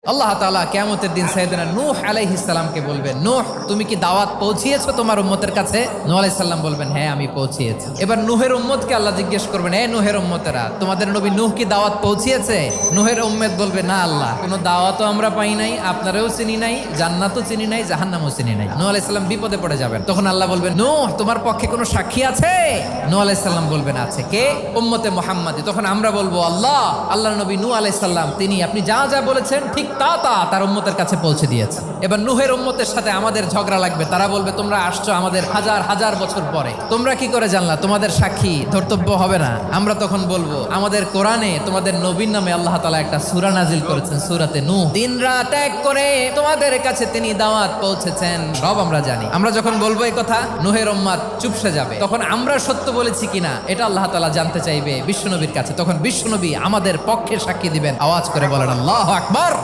আল্লাহ তাআলা কিয়ামতের দিন সাইয়েদনা নূহ আলাইহিস সালামকে বলবেন, নূহ তুমি কি দাওয়াত পৌঁছিয়েছো তোমার উম্মতের কাছে? নূহ আলাইহিস সালাম বলবেন, হ্যাঁ আমি পৌঁছিয়েছি। এবার নূহের উম্মতকে আল্লাহ জিজ্ঞেস করবেন, হে নূহের উম্মতেরা, তোমাদের নবী নূহ কি দাওয়াত পৌঁছিয়েছে? নূহের উম্মত বলবে, না আল্লাহ, কোনো দাওয়াতও আমরা পাই নাই, আপনারাও চিনি নাই, জান্নাতও চিনি নাই, জাহান্নামও চিনি নাই। নূহ আলাইহিস সালাম বিপদে পড়ে যাবেন। তখন আল্লাহ বলবেন, নূহ তোমার পক্ষে কোনো সাক্ষী আছে? নূহ আলাইহিস সালাম বলবেন, আছে। কে? উম্মতে মুহাম্মাদি। তখন আমরা বলবো, আল্লাহ, আল্লাহর নবী নূহ আলাইহিস সালাম তিনি আপনি যা যা বলেছেন ঠিক তা তার উম্মতের কাছে পৌঁছে দিয়েছে। এবার নূহের উম্মতের সাথে আমাদের ঝগড়া লাগবে। তারা বলবে, তোমরা আসছো আমাদের হাজার হাজার বছর পরে, তোমরা কি করে জানলা? তোমাদের সাক্ষী ধর্তব্য হবে না? আমরা তখন বলবো, আমাদের কোরআনে তোমাদের নবীর নামে আল্লাহ তাআলা একটা সূরা নাজিল করেছেন, সূরাতে নূহ। দিন রাত এক করে তোমাদের কাছে তিনি দাওয়াত পৌঁছেছেন, সব আমরা জানি। আমরা যখন বলবো এই কথা, নূহের উম্মত চুপসে যাবে। তখন আমরা সত্য বলেছি কিনা এটা আল্লাহ তাআলা জানতে চাইবে বিশ্বনবীর কাছে। তখন বিশ্বনবী আমাদের পক্ষে সাক্ষী দিবেন। আওয়াজ করে বলেন আল্লাহু আকবার।